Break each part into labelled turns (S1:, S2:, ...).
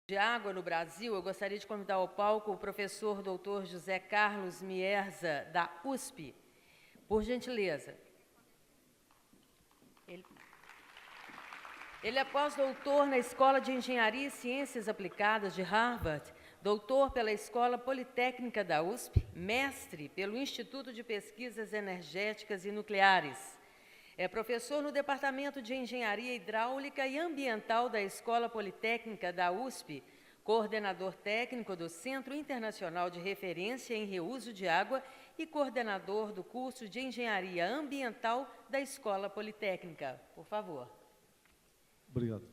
S1: de água no Brasil, eu gostaria de convidar ao palco o professor Dr. José Carlos Mierza, da USP. Por gentileza. Ele é pós-doutor na Escola de Engenharia e Ciências Aplicadas de Harvard, doutor pela Escola Politécnica da USP, mestre pelo Instituto de Pesquisas Energéticas e Nucleares. É professor no Departamento de Engenharia Hidráulica e Ambiental da Escola Politécnica da USP, coordenador técnico do Centro Internacional de Referência em Reuso de Água e coordenador do curso de Engenharia Ambiental da Escola Politécnica. Por favor.
S2: Obrigado.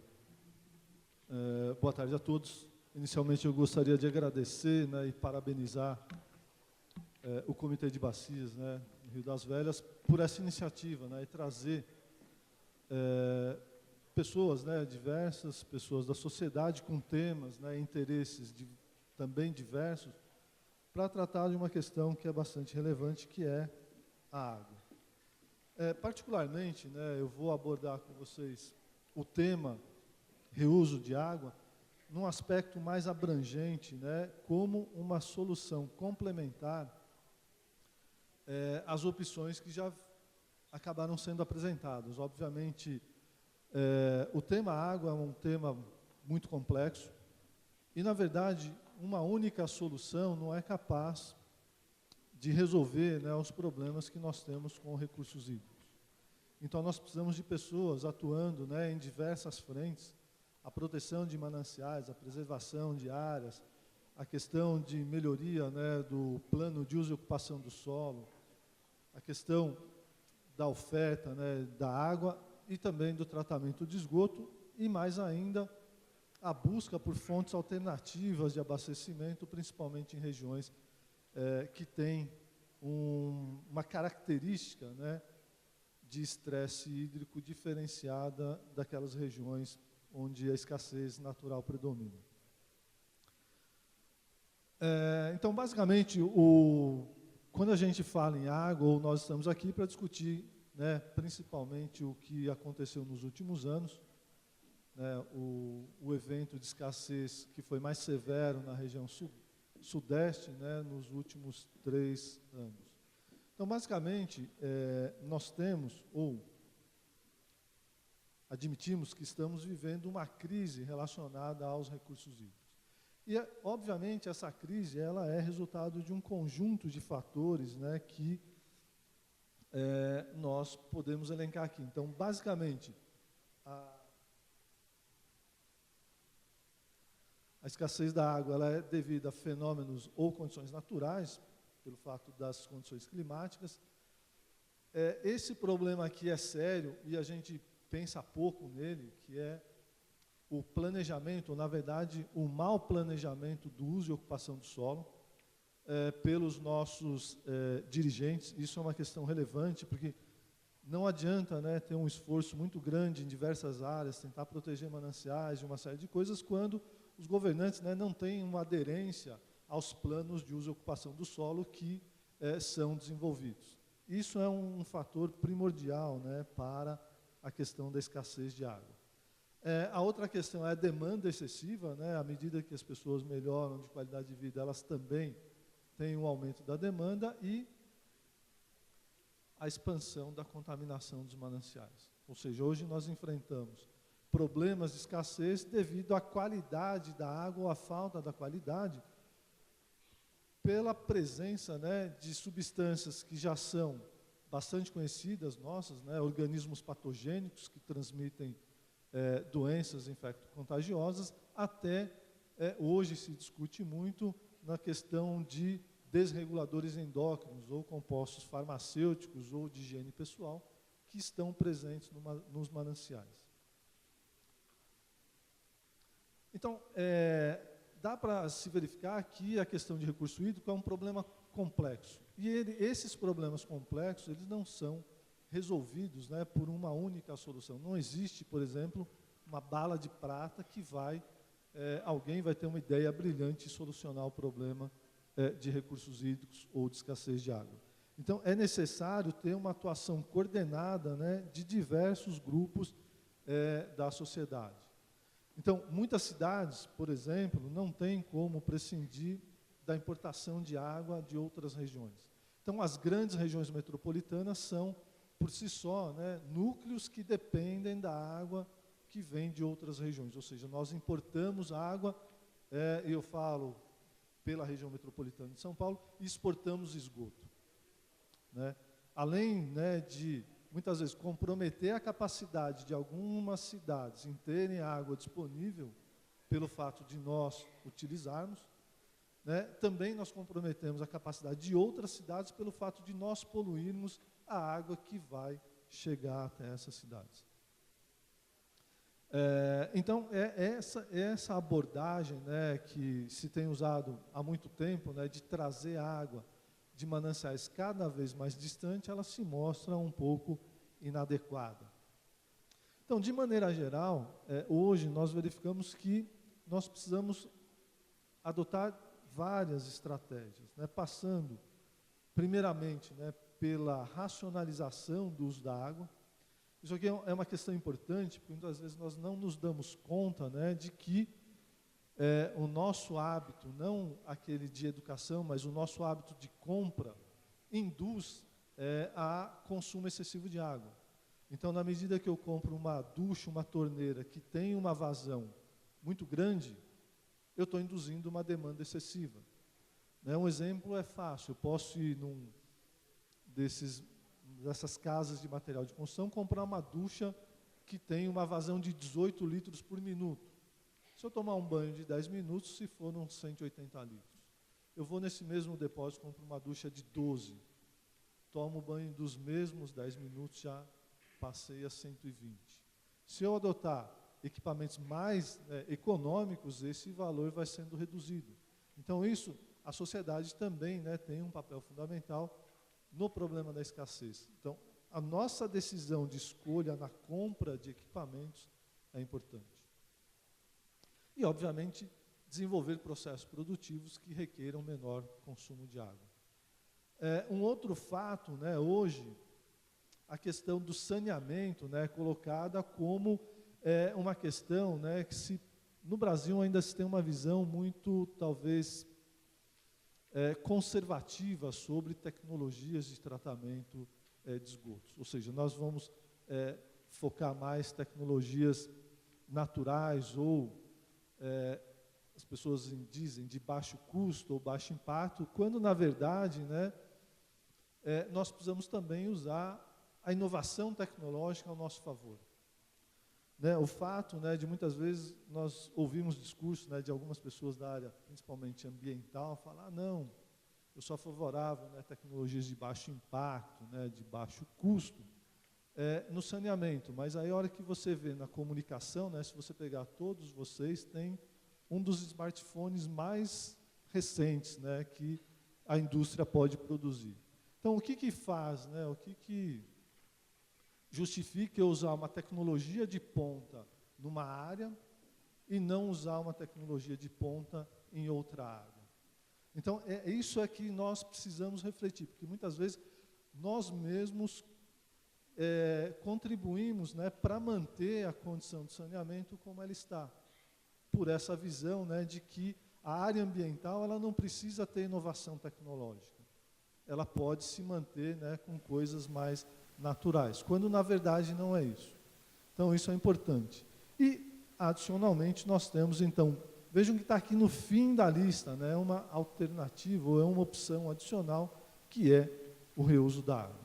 S2: Boa tarde a todos. Inicialmente, eu gostaria de agradecer, né, e parabenizar o Comitê de Bacias, né, do Rio das Velhas por essa iniciativa, né, e trazer pessoas, né, diversas, pessoas da sociedade com temas, né, interesses também diversos, para tratar de uma questão que é bastante relevante, que é a água. Particularmente, né, eu vou abordar com vocês o tema reuso de água num aspecto mais abrangente, né, como uma solução complementar às opções que já acabaram sendo apresentadas. Obviamente, o tema água é um tema muito complexo e, na verdade, uma única solução não é capaz de resolver, né, os problemas que nós temos com recursos hídricos. Então, nós precisamos de pessoas atuando, né, em diversas frentes, a proteção de mananciais, a preservação de áreas, a questão de melhoria, né, do plano de uso e ocupação do solo, a questão da oferta, né, da água e também do tratamento de esgoto e, mais ainda, a busca por fontes alternativas de abastecimento, principalmente em regiões que têm uma característica, né, de estresse hídrico diferenciada daquelas regiões onde a escassez natural predomina. Então, basicamente, quando a gente fala em água, ou nós estamos aqui para discutir, né, principalmente o que aconteceu nos últimos anos, né, o evento de escassez que foi mais severo na região sudeste, né, nos últimos 3 anos. Então, basicamente, nós temos, ou admitimos que estamos vivendo uma crise relacionada aos recursos hídricos. E, obviamente, essa crise ela é resultado de um conjunto de fatores, né, que nós podemos elencar aqui. Então, basicamente, a escassez da água ela é devida a fenômenos ou condições naturais, pelo fato das condições climáticas. Esse problema aqui é sério e a gente pensa pouco nele, que é o planejamento, ou, na verdade, o mau planejamento do uso e ocupação do solo pelos nossos dirigentes. Isso é uma questão relevante, porque não adianta, né, ter um esforço muito grande em diversas áreas, tentar proteger mananciais e uma série de coisas, quando os governantes, né, não têm uma aderência aos planos de uso e ocupação do solo que são desenvolvidos. Isso é um fator primordial, né, para a questão da escassez de água. A outra questão é a demanda excessiva, né, à medida que as pessoas melhoram de qualidade de vida, elas também têm um aumento da demanda e a expansão da contaminação dos mananciais. Ou seja, hoje nós enfrentamos problemas de escassez devido à qualidade da água ou à falta da qualidade, pela presença, né, de substâncias que já são bastante conhecidas nossas, né, organismos patogênicos que transmitem doenças infecto-contagiosas, até hoje se discute muito na questão de desreguladores endócrinos ou compostos farmacêuticos ou de higiene pessoal que estão presentes nos mananciais. Então, dá para se verificar que a questão de recurso hídrico é um problema complexo. E esses problemas complexos, eles não são resolvidos, né, por uma única solução. Não existe, por exemplo, uma bala de prata que alguém vai ter uma ideia brilhante de solucionar o problema de recursos hídricos ou de escassez de água. Então, é necessário ter uma atuação coordenada, né, de diversos grupos da sociedade. Então, muitas cidades, por exemplo, não têm como prescindir da importação de água de outras regiões. Então, as grandes regiões metropolitanas são, por si só, né, núcleos que dependem da água que vem de outras regiões. Ou seja, nós importamos água, eu falo pela região metropolitana de São Paulo, e exportamos esgoto. Né? Além, né, de, muitas vezes, comprometer a capacidade de algumas cidades em terem água disponível, pelo fato de nós utilizarmos, né, também nós comprometemos a capacidade de outras cidades pelo fato de nós poluirmos a água que vai chegar até essas cidades. Então, essa abordagem, né, que se tem usado há muito tempo, né, de trazer água de mananciais cada vez mais distantes, ela se mostra um pouco inadequada. Então, de maneira geral, hoje nós verificamos que nós precisamos adotar várias estratégias, né, passando, primeiramente, né, pela racionalização do uso da água. Isso aqui é uma questão importante, porque muitas vezes nós não nos damos conta, né, de que o nosso hábito, não aquele de educação, mas o nosso hábito de compra, induz a consumo excessivo de água. Então, na medida que eu compro uma ducha, uma torneira que tem uma vazão muito grande, eu estou induzindo uma demanda excessiva. Né? Um exemplo é fácil, eu posso ir dessas casas de material de construção, comprar uma ducha que tem uma vazão de 18 litros por minuto. Se eu tomar um banho de 10 minutos, se for uns 180 litros. Eu vou nesse mesmo depósito, compro uma ducha de 12. Tomo banho dos mesmos 10 minutos, já passei a 120. Se eu adotar equipamentos mais econômicos, esse valor vai sendo reduzido. Então, isso, a sociedade também, né, tem um papel fundamental no problema da escassez. Então, a nossa decisão de escolha na compra de equipamentos é importante. E, obviamente, desenvolver processos produtivos que requeram menor consumo de água. Um outro fato, né, hoje, a questão do saneamento, né, colocada como uma questão, né, que no Brasil ainda se tem uma visão muito, talvez, conservativa sobre tecnologias de tratamento de esgotos. Ou seja, nós vamos focar mais tecnologias naturais ou, as pessoas dizem, de baixo custo ou baixo impacto, quando, na verdade, né, nós precisamos também usar a inovação tecnológica ao nosso favor. Né, o fato, né, de muitas vezes nós ouvimos discursos, né, de algumas pessoas da área, principalmente ambiental, falar, não, eu sou favorável, né, a tecnologias de baixo impacto, né, de baixo custo, no saneamento. Mas aí a hora que você vê na comunicação, né, se você pegar todos vocês, tem um dos smartphones mais recentes, né, que a indústria pode produzir. Então, o que faz, né, o que justifica eu usar uma tecnologia de ponta numa área e não usar uma tecnologia de ponta em outra área? Então, isso é que nós precisamos refletir, porque muitas vezes nós mesmos contribuímos, né, para manter a condição de saneamento como ela está, por essa visão, né, de que a área ambiental ela não precisa ter inovação tecnológica. Ela pode se manter, né, com coisas mais naturais, quando na verdade não é isso. Então isso é importante. E, adicionalmente, nós temos, então, vejam que está aqui no fim da lista, né, uma alternativa, ou uma opção adicional, que é o reuso da água.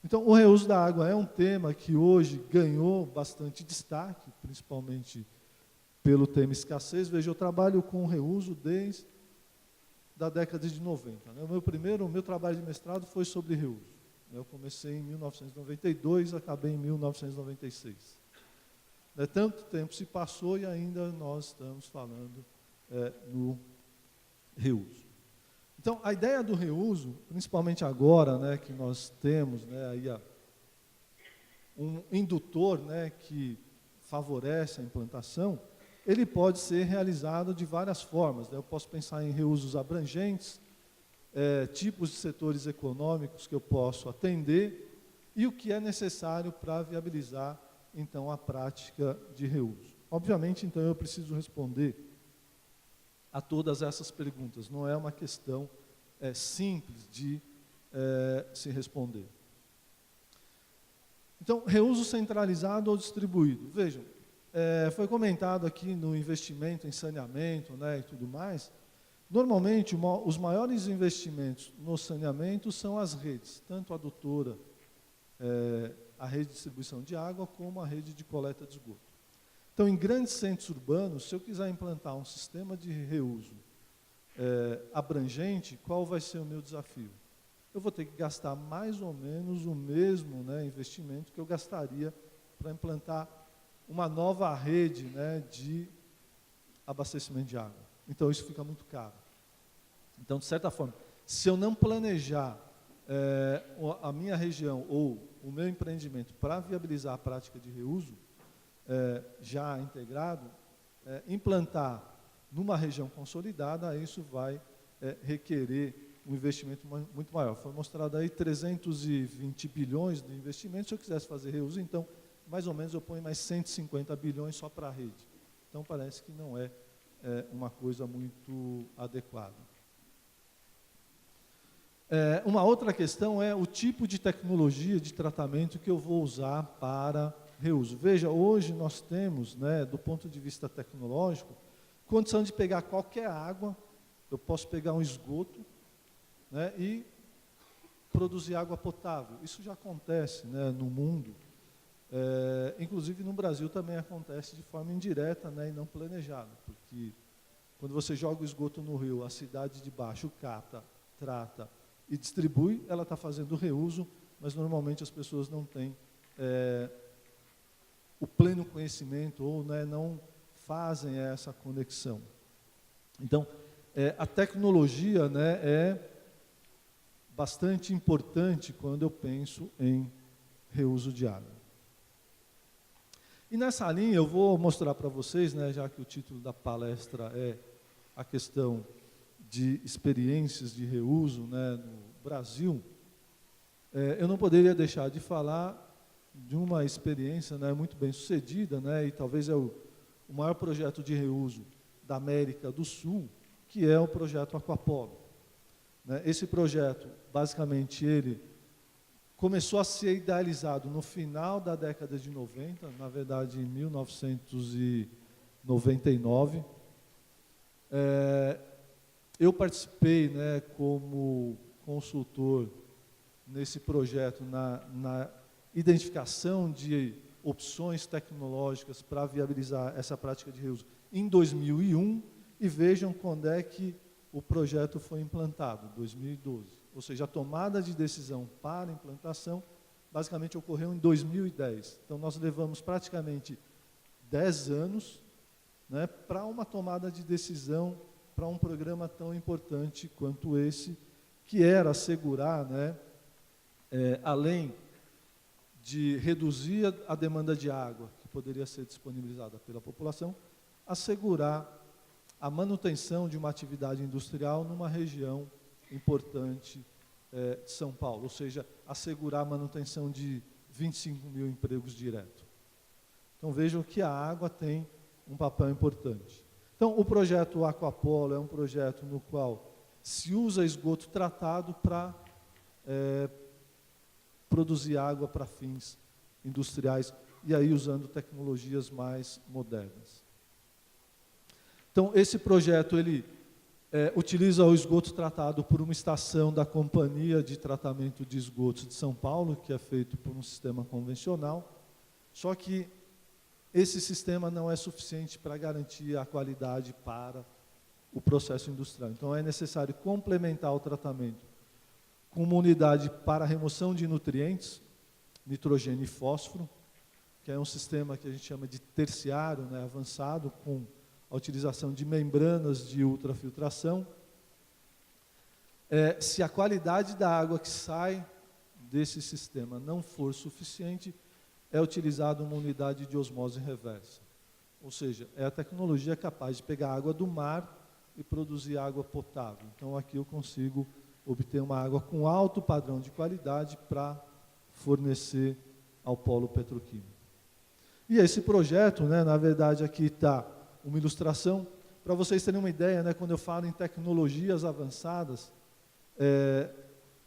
S2: Então, o reuso da água é um tema que hoje ganhou bastante destaque, principalmente pelo tema escassez. Veja, eu trabalho com reuso desde a década de 90. Né? O meu trabalho de mestrado foi sobre reuso. Eu comecei em 1992, acabei em 1996. Tanto tempo se passou e ainda nós estamos falando no reuso. Então, a ideia do reuso, principalmente agora, né, que nós temos, né, aí um indutor, né, que favorece a implantação, ele pode ser realizado de várias formas. Né? Eu posso pensar em reusos abrangentes, tipos de setores econômicos que eu posso atender e o que é necessário para viabilizar, então, a prática de reuso. Obviamente, então, eu preciso responder a todas essas perguntas. Não é uma questão simples de se responder. Então, reuso centralizado ou distribuído. Vejam, foi comentado aqui no investimento em saneamento, né, e tudo mais. Normalmente, os maiores investimentos no saneamento são as redes, tanto a adutora, a rede de distribuição de água, como a rede de coleta de esgoto. Então, em grandes centros urbanos, se eu quiser implantar um sistema de reuso abrangente, qual vai ser o meu desafio? Eu vou ter que gastar mais ou menos o mesmo, né, investimento que eu gastaria para implantar uma nova rede, né, de abastecimento de água. Então, isso fica muito caro. Então, de certa forma, se eu não planejar a minha região ou o meu empreendimento para viabilizar a prática de reuso, já integrado, implantar numa região consolidada, isso vai requerer um investimento muito maior. Foi mostrado aí 320 bilhões de investimento. Se eu quisesse fazer reuso, então, mais ou menos, eu ponho mais 150 bilhões só para a rede. Então, parece que não é uma coisa muito adequada. Uma outra questão é o tipo de tecnologia de tratamento que eu vou usar para reuso. Veja, hoje nós temos, né, do ponto de vista tecnológico, condição de pegar qualquer água, eu posso pegar um esgoto, né, e produzir água potável. Isso já acontece, né, no mundo. Inclusive no Brasil também acontece de forma indireta, né, e não planejada, porque quando você joga o esgoto no rio, a cidade de baixo cata, trata e distribui, ela está fazendo reuso, mas normalmente as pessoas não têm o pleno conhecimento ou, né, não fazem essa conexão. Então, a tecnologia, né, é bastante importante quando eu penso em reuso de água. E nessa linha eu vou mostrar para vocês, né, já que o título da palestra é a questão de experiências de reuso, né, no Brasil, eu não poderia deixar de falar de uma experiência, né, muito bem sucedida, né, e talvez é o maior projeto de reuso da América do Sul, que é o projeto Aquapolo. Esse projeto, basicamente, ele começou a ser idealizado no final da década de 90, na verdade, em 1999. Eu participei, né, como consultor nesse projeto na identificação de opções tecnológicas para viabilizar essa prática de reuso em 2001, e vejam quando é que o projeto foi implantado, 2012. Ou seja, a tomada de decisão para a implantação basicamente ocorreu em 2010. Então, nós levamos praticamente 10 anos, né, para uma tomada de decisão para um programa tão importante quanto esse, que era assegurar, né, além de reduzir a demanda de água que poderia ser disponibilizada pela população, assegurar a manutenção de uma atividade industrial numa região importante de São Paulo, ou seja, assegurar a manutenção de 25 mil empregos diretos. Então, vejam que a água tem um papel importante. Então, o projeto Aquapolo é um projeto no qual se usa esgoto tratado para produzir água para fins industriais, e aí usando tecnologias mais modernas. Então, esse projeto, ele utiliza o esgoto tratado por uma estação da Companhia de Tratamento de Esgotos de São Paulo, que é feito por um sistema convencional, só que esse sistema não é suficiente para garantir a qualidade para o processo industrial. Então, é necessário complementar o tratamento com uma unidade para remoção de nutrientes, nitrogênio e fósforo, que é um sistema que a gente chama de terciário, né, avançado, com a utilização de membranas de ultrafiltração. Se a qualidade da água que sai desse sistema não for suficiente, é utilizada uma unidade de osmose reversa. Ou seja, é a tecnologia capaz de pegar água do mar e produzir água potável. Então, aqui eu consigo obter uma água com alto padrão de qualidade para fornecer ao polo petroquímico. E esse projeto, né, na verdade, aqui está uma ilustração, para vocês terem uma ideia, né, quando eu falo em tecnologias avançadas,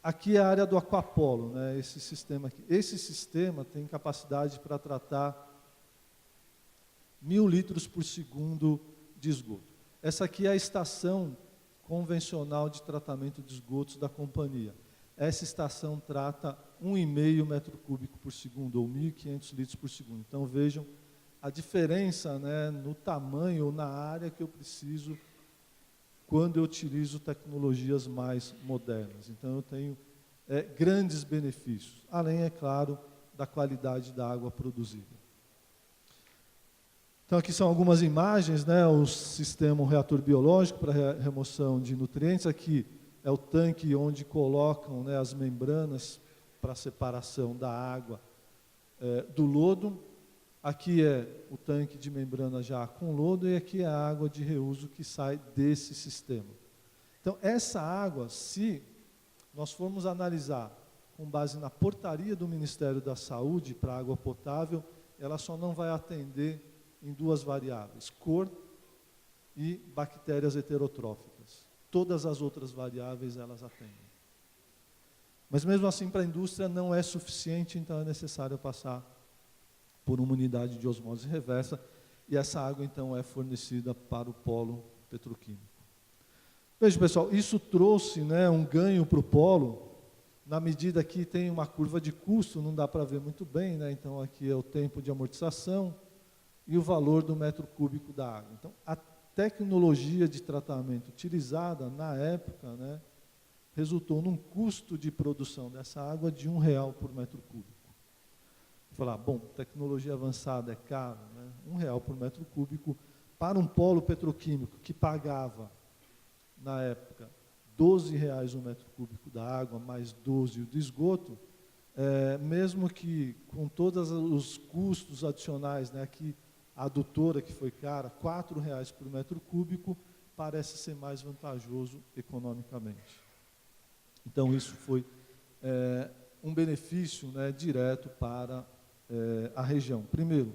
S2: aqui é a área do Aquapolo, né, esse sistema aqui. Esse sistema tem capacidade para tratar 1.000 litros por segundo de esgoto. Essa aqui é a estação convencional de tratamento de esgotos da companhia. Essa estação trata 1,5 metro cúbico por segundo, ou 1.500 litros por segundo. Então, vejam a diferença, né, no tamanho ou na área que eu preciso quando eu utilizo tecnologias mais modernas. Então, eu tenho grandes benefícios, além, é claro, da qualidade da água produzida. Então, aqui são algumas imagens, né, o sistema, um reator biológico para remoção de nutrientes. Aqui é o tanque onde colocam, né, as membranas para separação da água do lodo. Aqui é o tanque de membrana já com lodo e aqui é a água de reuso que sai desse sistema. Então, essa água, se nós formos analisar com base na portaria do Ministério da Saúde para água potável, ela só não vai atender em duas variáveis, cor e bactérias heterotróficas. Todas as outras variáveis elas atendem. Mas mesmo assim, para a indústria não é suficiente, então é necessário passar por uma unidade de osmose reversa, e essa água então é fornecida para o polo petroquímico. Veja, pessoal, isso trouxe, né, um ganho para o polo, na medida que tem uma curva de custo, não dá para ver muito bem, né? Então aqui é o tempo de amortização e o valor do metro cúbico da água. Então, a tecnologia de tratamento utilizada na época, né, resultou num custo de produção dessa água de R$1 por metro cúbico. Falar, bom, tecnologia avançada é caro, né? R$1 por metro cúbico para um polo petroquímico que pagava, na época, R$12 o metro cúbico da água, mais 12 o do esgoto, mesmo que com todos os custos adicionais, né, aqui a adutora que foi cara, R$4 por metro cúbico, parece ser mais vantajoso economicamente. Então, isso foi um benefício, né, direto para a região. Primeiro,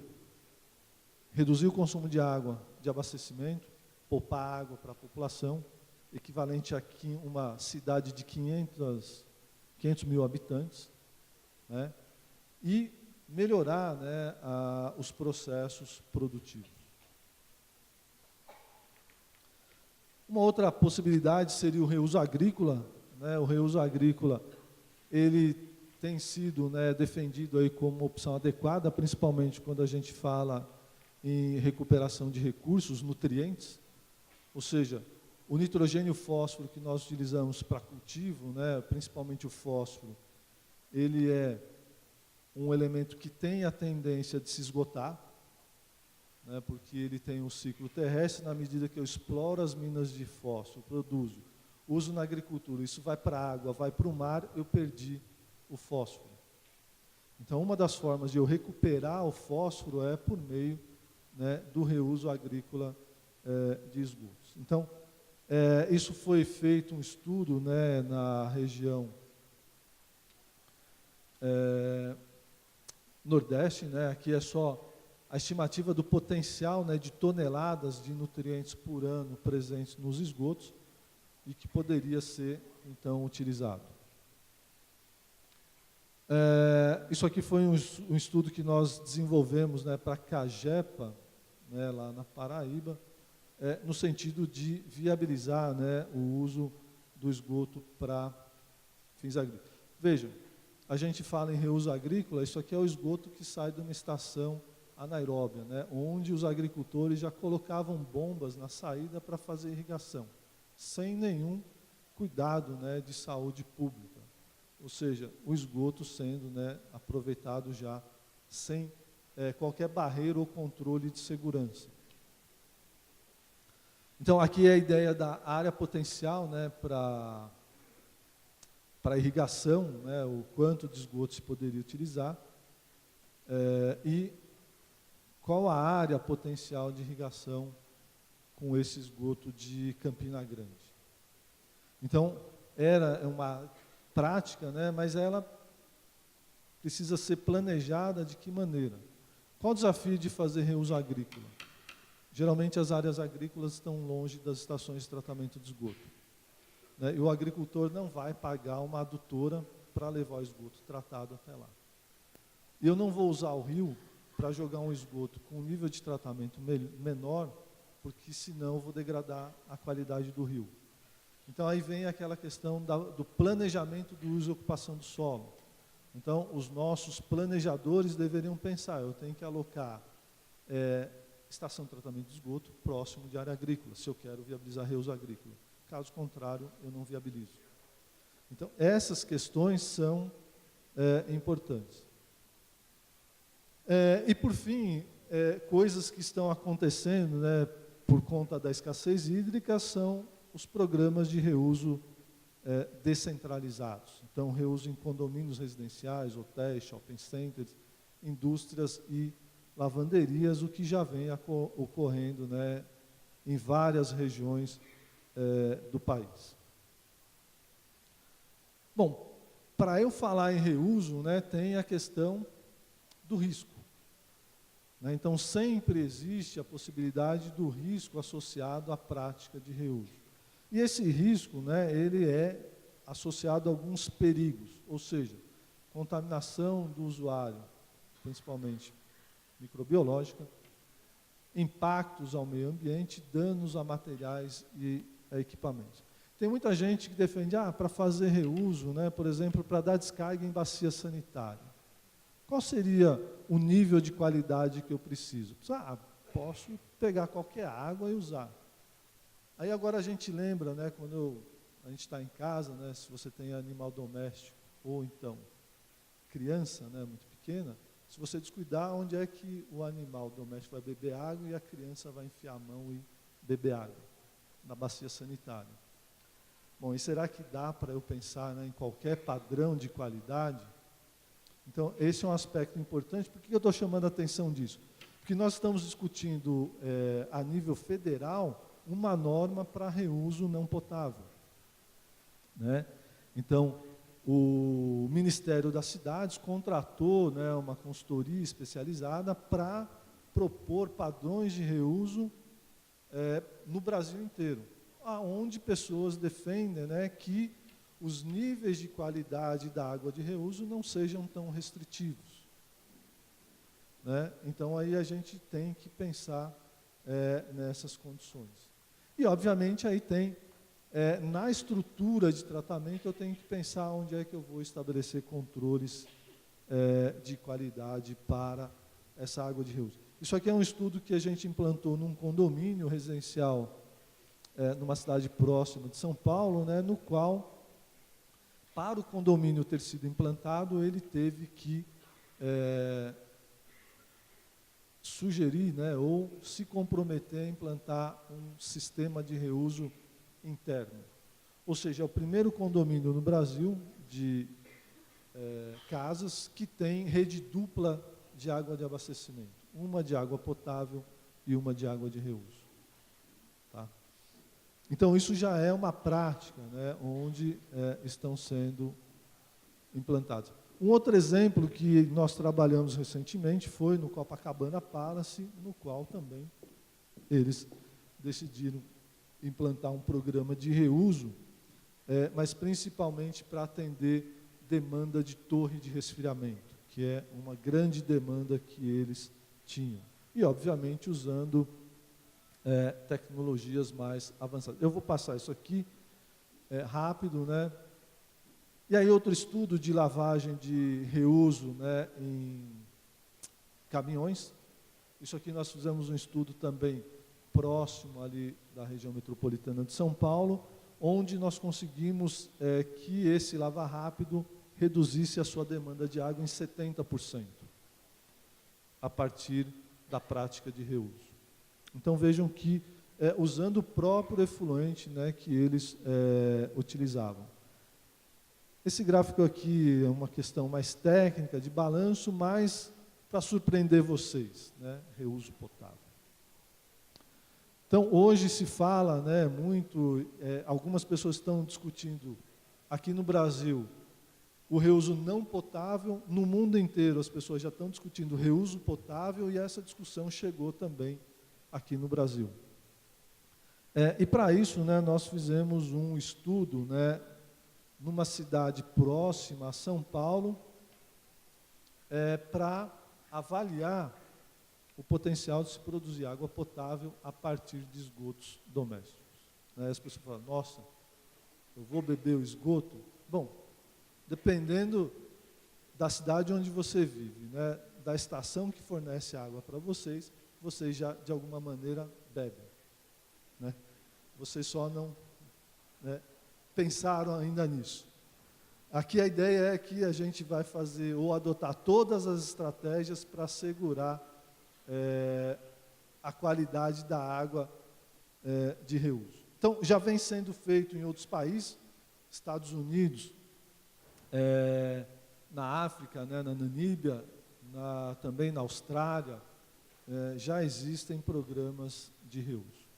S2: reduzir o consumo de água de abastecimento, poupar água para a população, equivalente a uma cidade de 500 mil habitantes, né, e melhorar, né, os processos produtivos. Uma outra possibilidade seria o reuso agrícola, né? O reuso agrícola, ele tem sido, né, defendido aí como uma opção adequada, principalmente quando a gente fala em recuperação de recursos, nutrientes, ou seja, o nitrogênio e o fósforo que nós utilizamos para cultivo, né, principalmente o fósforo, ele é um elemento que tem a tendência de se esgotar, né, porque ele tem um ciclo terrestre. Na medida que eu exploro as minas de fósforo, produzo, uso na agricultura, isso vai para a água, vai para o mar, eu perdi o fósforo. Então, uma das formas de eu recuperar o fósforo é por meio, né, do reuso agrícola de esgotos. Então, isso foi feito um estudo, né, na região Nordeste, né, aqui é só a estimativa do potencial, né, de toneladas de nutrientes por ano presentes nos esgotos e que poderia ser, então, utilizado. Isso aqui foi um estudo que nós desenvolvemos, né, para a Cagepa, né, lá na Paraíba, no sentido de viabilizar, né, o uso do esgoto para fins agrícolas. Vejam, a gente fala em reuso agrícola, isso aqui é o esgoto que sai de uma estação anaeróbia, né, onde os agricultores já colocavam bombas na saída para fazer irrigação, sem nenhum cuidado, né, de saúde pública. Ou seja, o esgoto sendo, né, aproveitado já sem qualquer barreira ou controle de segurança. Então, aqui é a ideia da área potencial, né, para irrigação, né, o quanto de esgoto se poderia utilizar, e qual a área potencial de irrigação com esse esgoto de Campina Grande. Então, era uma prática, né, mas ela precisa ser planejada de que maneira? Qual o desafio de fazer reuso agrícola? Geralmente as áreas agrícolas estão longe das estações de tratamento de esgoto, né? E o agricultor não vai pagar uma adutora para levar o esgoto tratado até lá. E eu não vou usar o rio para jogar um esgoto com nível de tratamento menor, porque senão eu vou degradar a qualidade do rio. Então aí vem aquela questão do planejamento do uso e ocupação do solo. Então os nossos planejadores deveriam pensar, eu tenho que alocar estação de tratamento de esgoto próximo de área agrícola, se eu quero viabilizar reuso agrícola. Caso contrário, eu não viabilizo. Então essas questões são importantes. E por fim, coisas que estão acontecendo, né, por conta da escassez hídrica, são os programas de reuso descentralizados. Então, reuso em condomínios residenciais, hotéis, shopping centers, indústrias e lavanderias, o que já vem ocorrendo, né, em várias regiões do país. Bom, para eu falar em reuso, né, tem a questão do risco, né? Então, sempre existe a possibilidade do risco associado à prática de reuso. E esse risco, né, ele é associado a alguns perigos, ou seja, contaminação do usuário, principalmente microbiológica, impactos ao meio ambiente, danos a materiais e a equipamentos. Tem muita gente que defende, para fazer reuso, né, por exemplo, para dar descarga em bacia sanitária. Qual seria o nível de qualidade que eu preciso? Posso pegar qualquer água e usar. Aí agora a gente lembra, né, quando a gente está em casa, né, se você tem animal doméstico ou então criança, né, muito pequena, se você descuidar, onde é que o animal doméstico vai beber água e a criança vai enfiar a mão e beber água? Na bacia sanitária. Bom, e será que dá para eu pensar, né, em qualquer padrão de qualidade? Então, esse é um aspecto importante. Por que eu estou chamando a atenção disso? Porque nós estamos discutindo, a nível federal, uma norma para reuso não potável, né? Então, o Ministério das Cidades contratou, né, uma consultoria especializada para propor padrões de reuso no Brasil inteiro, onde pessoas defendem, né, que os níveis de qualidade da água de reuso não sejam tão restritivos, né? Então, aí a gente tem que pensar nessas condições. E, obviamente, aí tem, na estrutura de tratamento, eu tenho que pensar onde é que eu vou estabelecer controles de qualidade para essa água de reuso. Isso aqui é um estudo que a gente implantou num condomínio residencial, numa cidade próxima de São Paulo, né, no qual, para o condomínio ter sido implantado, ele teve que sugerir, né, ou se comprometer a implantar um sistema de reuso interno. Ou seja, é o primeiro condomínio no Brasil de casas que tem rede dupla de água de abastecimento. Uma de água potável e uma de água de reuso. Tá? Então, isso já é uma prática, né, onde estão sendo implantados. Um outro exemplo que nós trabalhamos recentemente foi no Copacabana Palace, no qual também eles decidiram implantar um programa de reuso, mas principalmente para atender demanda de torre de resfriamento, que é uma grande demanda que eles tinham. E, obviamente, usando tecnologias mais avançadas. Eu vou passar isso aqui rápido, né? E aí outro estudo de lavagem de reuso, né, em caminhões. Isso aqui nós fizemos um estudo também próximo ali da região metropolitana de São Paulo, onde nós conseguimos que esse lava rápido reduzisse a sua demanda de água em 70%, a partir da prática de reuso. Então vejam que, usando o próprio efluente, né, que eles utilizavam. Esse gráfico aqui é uma questão mais técnica, de balanço, mas para surpreender vocês, né, reuso potável. Então, hoje se fala, né, muito, algumas pessoas estão discutindo aqui no Brasil o reuso não potável. No mundo inteiro as pessoas já estão discutindo reuso potável e essa discussão chegou também aqui no Brasil. E para isso, né, nós fizemos um estudo, né, numa cidade próxima a São Paulo, para avaliar o potencial de se produzir água potável a partir de esgotos domésticos. As pessoas falam, nossa, eu vou beber o esgoto? Bom, dependendo da cidade onde você vive, né, da estação que fornece água para vocês, vocês já, de alguma maneira, bebem. Né? Vocês só não, né, pensaram ainda nisso. Aqui a ideia é que a gente vai fazer ou adotar todas as estratégias para assegurar a qualidade da água de reuso. Então, já vem sendo feito em outros países, Estados Unidos, na África, né, na Namíbia, também na Austrália, já existem programas de reuso.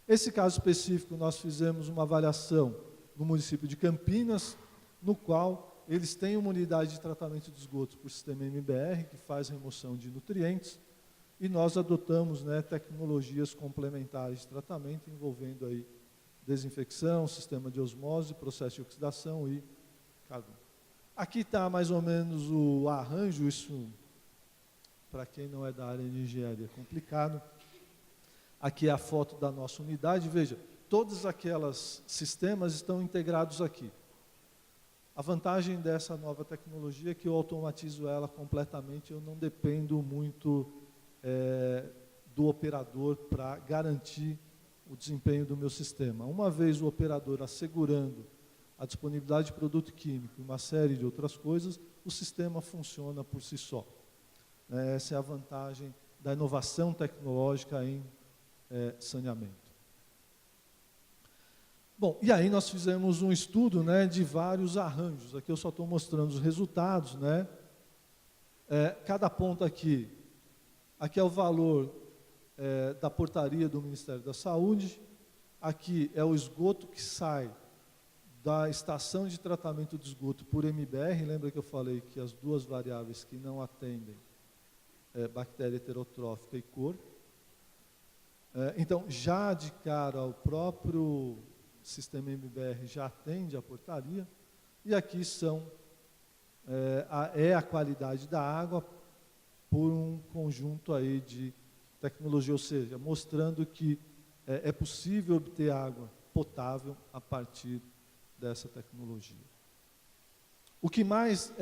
S2: Esse caso específico, nós fizemos uma avaliação no município de Campinas, no qual eles têm uma unidade de tratamento de esgotos por sistema MBR, que faz remoção de nutrientes, e nós adotamos, né, tecnologias complementares de tratamento, envolvendo aí desinfecção, sistema de osmose, processo de oxidação e carvão. Aqui está mais ou menos o arranjo, isso, para quem não é da área de engenharia, é complicado. Aqui é a foto da nossa unidade, veja, todos aqueles sistemas estão integrados aqui. A vantagem dessa nova tecnologia é que eu automatizo ela completamente, eu não dependo muito do operador para garantir o desempenho do meu sistema. Uma vez o operador assegurando a disponibilidade de produto químico e uma série de outras coisas, o sistema funciona por si só. Essa é a vantagem da inovação tecnológica em saneamento. Bom, e aí nós fizemos um estudo, né, de vários arranjos. Aqui eu só estou mostrando os resultados, né? Cada ponto aqui é o valor da portaria do Ministério da Saúde, aqui é o esgoto que sai da estação de tratamento de esgoto por MBR, lembra que eu falei que as duas variáveis que não atendem bactéria heterotrófica e cor. Então, já de cara, o próprio sistema MBR já atende a portaria, e aqui a qualidade da água por um conjunto aí de tecnologia, ou seja, mostrando que é possível obter água potável a partir dessa tecnologia. O que mais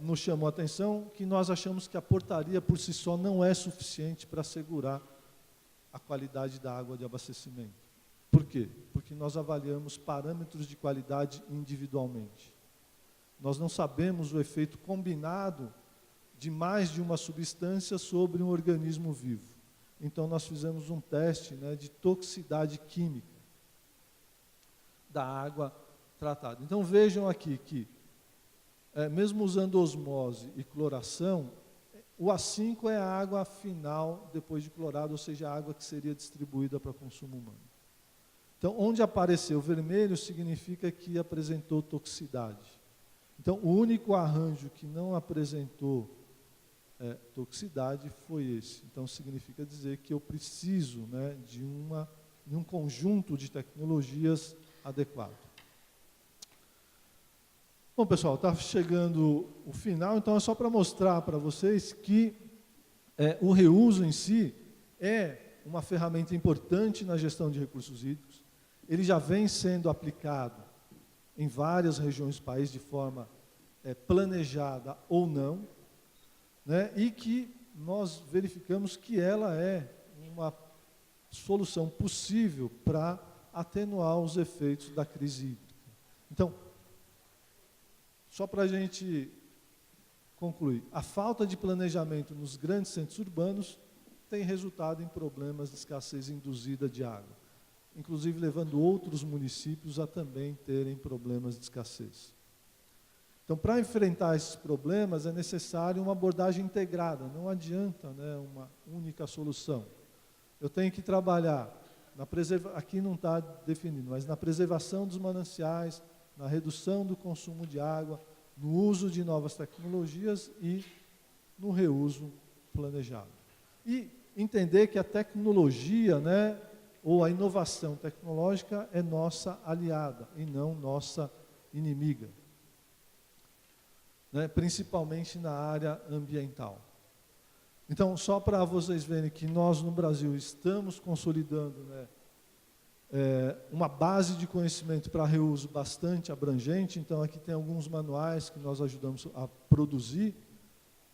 S2: nos chamou a atenção, que nós achamos que a portaria por si só não é suficiente para assegurar a qualidade da água de abastecimento. Por quê? Porque nós avaliamos parâmetros de qualidade individualmente. Nós não sabemos o efeito combinado de mais de uma substância sobre um organismo vivo. Então, nós fizemos um teste, né, de toxicidade química da água tratada. Então, vejam aqui que, mesmo usando osmose e cloração, o A5 é a água final depois de clorado, ou seja, a água que seria distribuída para consumo humano. Então, onde apareceu vermelho significa que apresentou toxicidade. Então, o único arranjo que não apresentou toxicidade foi esse. Então, significa dizer que eu preciso, né, de um conjunto de tecnologias adequado. Bom, pessoal, está chegando o final, então é só para mostrar para vocês que o reuso em si é uma ferramenta importante na gestão de recursos hídricos. Ele já vem sendo aplicado em várias regiões do país de forma planejada ou não, né, e que nós verificamos que ela é uma solução possível para atenuar os efeitos da crise hídrica. Então, só para a gente concluir, a falta de planejamento nos grandes centros urbanos tem resultado em problemas de escassez induzida de água, inclusive levando outros municípios a também terem problemas de escassez. Então, para enfrentar esses problemas, é necessário uma abordagem integrada, não adianta, né, uma única solução. Eu tenho que trabalhar, aqui não está definido, mas na preservação dos mananciais, na redução do consumo de água, no uso de novas tecnologias e no reuso planejado. E entender que a tecnologia, né, ou a inovação tecnológica é nossa aliada e não nossa inimiga, né, principalmente na área ambiental. Então, só para vocês verem que nós no Brasil estamos consolidando, né, uma base de conhecimento para reuso bastante abrangente. Então, aqui tem alguns manuais que nós ajudamos a produzir,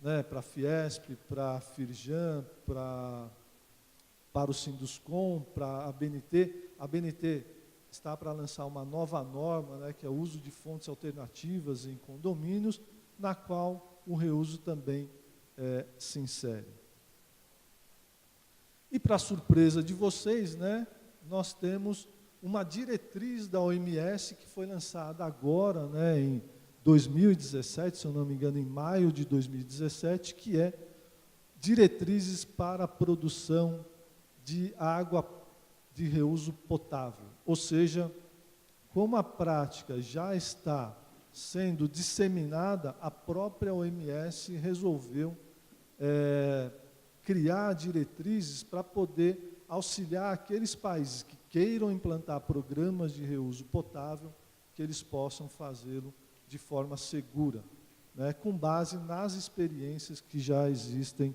S2: né, para a Fiesp, para a Firjan, para o Sinduscom, para a ABNT. A ABNT está para lançar uma nova norma, né, que é o uso de fontes alternativas em condomínios, na qual o reuso também se insere. E, para surpresa de vocês, né, nós temos uma diretriz da OMS que foi lançada agora, né, em 2017, se eu não me engano, em maio de 2017, que é diretrizes para a produção de água de reuso potável. Ou seja, como a prática já está sendo disseminada, a própria OMS resolveu criar diretrizes para poder auxiliar aqueles países que queiram implantar programas de reuso potável, que eles possam fazê-lo de forma segura, né, com base nas experiências que já existem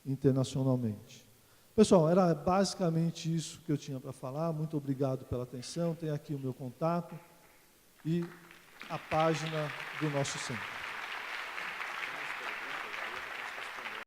S2: internacionalmente. Pessoal, era basicamente isso que eu tinha para falar. Muito obrigado pela atenção. Tem aqui o meu contato e a página do nosso centro.